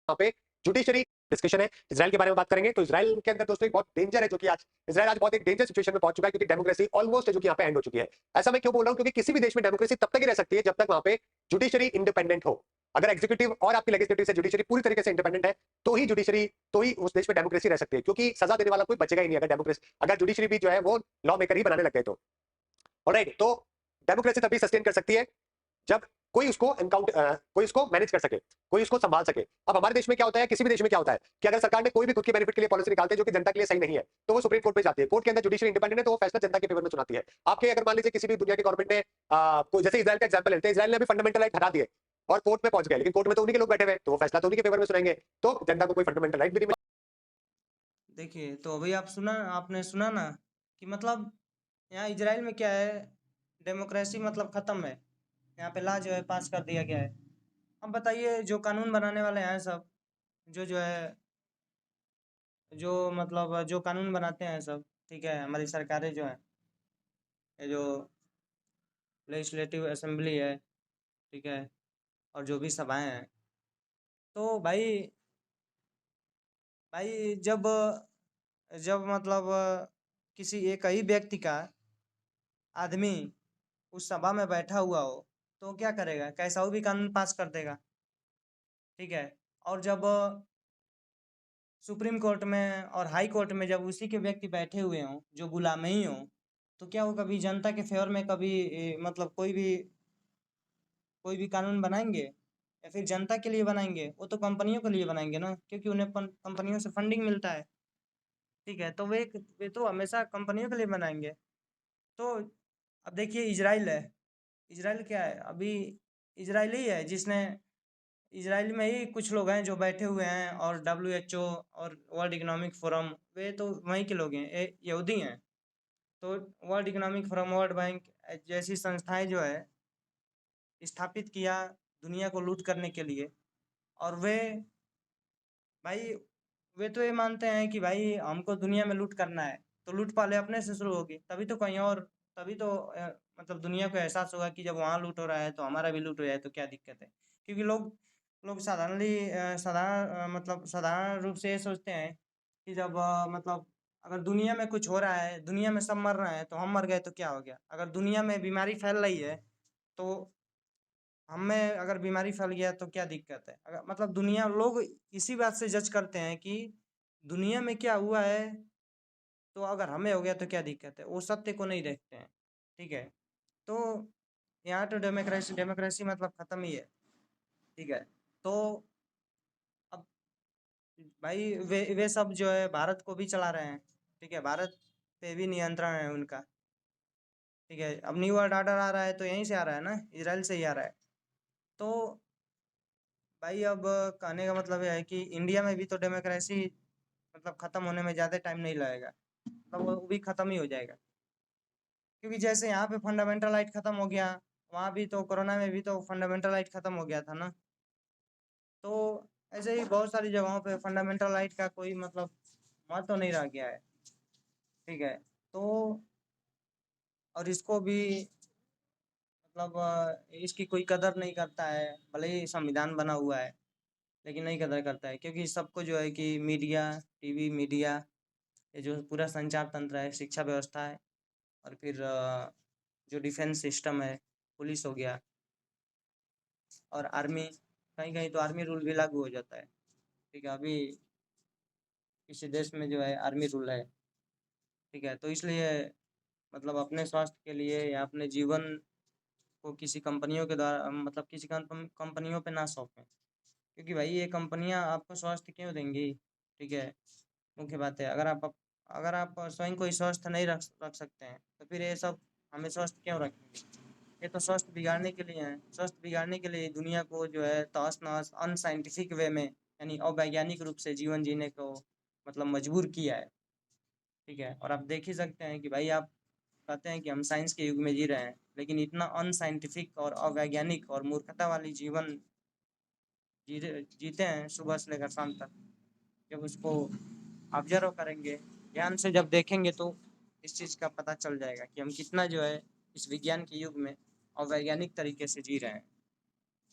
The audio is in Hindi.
वहाँ पे जुडिशरी डिस्कशन है। इजराइल के बारे में बात करेंगे तो इजराइल के अंदर दोस्तों एक बहुत डेंजर है, जो कि आज इजराइल आज बहुत एक डेंजर सिचुएशन में पहुंच चुका है, क्योंकि डेमोक्रेसी ऑलमोस्ट जो कि यहाँ पे एंड हो चुकी है। ऐसा मैं क्यों बोल रहा हूँ, क्योंकि किसी भी देश में डेमोक्रेसी तब तक ही रह सकती है जब तक वहाँ पे जुडिशरी इंडिपेंडेंट हो। अगर एग्जीक्यूटिव और आपकी लेजिस्लेटिव से जुडिशरी पूरी तरीके से इंडिपेंडेंट है तो ही जुडिशरी, तो ही उस देश में डेमोक्रेसी रह सकती है, क्योंकि सजा देने वाला कोई बचेगा ही नहीं अगर डेमोक्रेसी, अगर जुडिशरी भी जो है वो लॉ मेकर ही बनाने लग गए तो। ऑलराइट, तो डेमोक्रेसी तभी सस्टेन कर सकती है जब कोई उसको मैनेज कर सके, कोई उसको संभाल सके। अब हमारे देश में क्या होता है, किसी भी देश में क्या होता है कि अगर सरकार ने कोई भी खुद के बेनिफिट के लिए पॉलिसी निकालते हैं जो कि जनता के लिए सही नहीं है, तो वो सुप्रीम कोर्ट पे जाती है। कोर्ट के अंदर जुडिशरी इंडिपेंडेंट है तो वो फैसला जनता के फेवर में सुनाती है। आपके अगर मान लीजिए किसी भी दुनिया के गवर्नमेंट ने जैसे इजराइल का एग्जाम्पल लेते हैं, इजराइल ने भी फंडामेंटल राइट हटा दिए और कोर्ट में पहुंच गए, लेकिन कोर्ट में तो उन्हीं के लोग बैठे हुए, तो वो फैसला तो उन्हीं के फेवर में सुनाएंगे, तो जनता को कोई फंडामेंटल राइट भी नहीं देखिए, तो अभी आपने सुना ना कि मतलब यहाँ इजराइल में क्या है, डेमोक्रेसी मतलब खत्म है। यहाँ पे लॉ जो है पास कर दिया गया है। अब बताइए, जो कानून बनाने वाले हैं सब, जो है, जो मतलब जो कानून बनाते हैं सब, ठीक है, हमारी सरकारें जो है, ये जो लेजिस्लेटिव असेंबली है, ठीक है, और जो भी सभाएं हैं, तो भाई भाई जब जब मतलब किसी एक ही व्यक्ति का आदमी उस सभा में बैठा हुआ हो, तो क्या करेगा, कैसा भी कानून पास कर देगा, ठीक है। और जब सुप्रीम कोर्ट में और हाई कोर्ट में जब उसी के व्यक्ति बैठे हुए हों जो गुलाम ही हों, तो क्या वो कभी जनता के फेवर में कभी मतलब कोई भी कानून बनाएंगे, या फिर जनता के लिए बनाएंगे? वो तो कंपनियों के लिए बनाएंगे ना, क्योंकि उन्हें कंपनियों से फंडिंग मिलता है, ठीक है। तो वे तो हमेशा कंपनियों के लिए बनाएंगे। तो अब देखिए, इजराइल है, इजराइल क्या है अभी, इजराइल ही है जिसने, इजराइल में ही कुछ लोग हैं जो बैठे हुए हैं, और WHO और वर्ल्ड इकोनॉमिक फोरम, वे तो वहीं के लोग हैं, यहूदी हैं। तो world economic forum, world bank जैसी संस्थाएं जो है स्थापित किया दुनिया को लूट करने के लिए। और भाई वे तो ये मानते हैं कि भाई हमको दुनिया में लूट करना है, तो लूट पहले अपने से शुरू होगी, तभी तो कहीं और, तभी तो मतलब दुनिया को एहसास होगा कि जब वहाँ लूट हो रहा है तो हमारा भी लूट हो जाए तो क्या दिक्कत है। क्योंकि लोग लोग मतलब साधारण रूप से ये सोचते हैं कि जब मतलब अगर दुनिया में कुछ हो रहा है, दुनिया में सब मर रहे हैं, तो हम मर गए तो क्या हो गया। अगर दुनिया में बीमारी फैल रही है, तो हमें अगर बीमारी फैल गया तो क्या दिक्कत है। अगर मतलब दुनिया, लोग इसी बात से जज करते हैं कि दुनिया में क्या हुआ है, तो अगर हमें हो गया तो क्या दिक्कत है, वो सत्य को नहीं देखते हैं, ठीक है। तो यहाँ तो डेमोक्रेसी डेमोक्रेसी मतलब खत्म ही है, ठीक है। तो अब भाई वे सब जो है भारत को भी चला रहे हैं, ठीक है, भारत पे भी नियंत्रण है उनका, ठीक है। अब न्यू वर्ल्ड ऑर्डर आ रहा है तो यहीं से आ रहा है ना, इजराइल से ही आ रहा है। तो भाई अब कहने का मतलब यह है कि इंडिया में भी तो डेमोक्रेसी मतलब खत्म होने में ज़्यादा टाइम नहीं लगेगा, मतलब वो भी खत्म ही हो जाएगा। क्योंकि जैसे यहाँ पे फंडामेंटल राइट खत्म हो गया, वहाँ भी तो कोरोना में भी तो फंडामेंटल राइट खत्म हो गया था ना। तो ऐसे ही बहुत सारी जगहों पे फंडामेंटल राइट का कोई मतलब महत्व तो नहीं रह गया है, ठीक है। तो और इसको भी मतलब इसकी कोई कदर नहीं करता है, भले ही संविधान बना हुआ है, लेकिन नहीं कदर करता है, क्योंकि सबको जो है कि मीडिया, टीवी मीडिया, ये जो पूरा संचार तंत्र है, शिक्षा व्यवस्था है, और फिर जो डिफेंस सिस्टम है, पुलिस हो गया और आर्मी, कहीं कहीं तो आर्मी रूल भी लागू हो जाता है, ठीक है। अभी किसी देश में जो है आर्मी रूल है, ठीक है। तो इसलिए मतलब अपने स्वास्थ्य के लिए या अपने जीवन को किसी कंपनियों के द्वारा मतलब किसी कंपनियों पे ना सौंपें, क्योंकि भाई ये कंपनियां आपको स्वास्थ्य क्यों देंगी, ठीक है। मुख्य बात है, अगर आप स्वयं को ही स्वस्थ नहीं रख सकते हैं, तो फिर ये सब हमें स्वस्थ क्यों रखेंगे। ये तो स्वास्थ्य बिगाड़ने के लिए हैं, स्वास्थ्य बिगाड़ने के लिए दुनिया को जो है तहस नहस अनसाइंटिफिक वे में, यानी अवैज्ञानिक रूप से जीवन जीने को मतलब मजबूर किया है, ठीक है। और आप देख ही सकते हैं कि भाई आप कहते हैं कि हम साइंस के युग में जी रहे हैं, लेकिन इतना अनसाइंटिफिक और अवैज्ञानिक और मूर्खता वाली जीवन जीते हैं सुबह से लेकर शाम तक। जब उसको ऑब्जर्व करेंगे, ध्यान से जब देखेंगे, तो इस चीज़ का पता चल जाएगा कि हम कितना जो है इस विज्ञान के युग में अवैज्ञानिक तरीके से जी रहे हैं।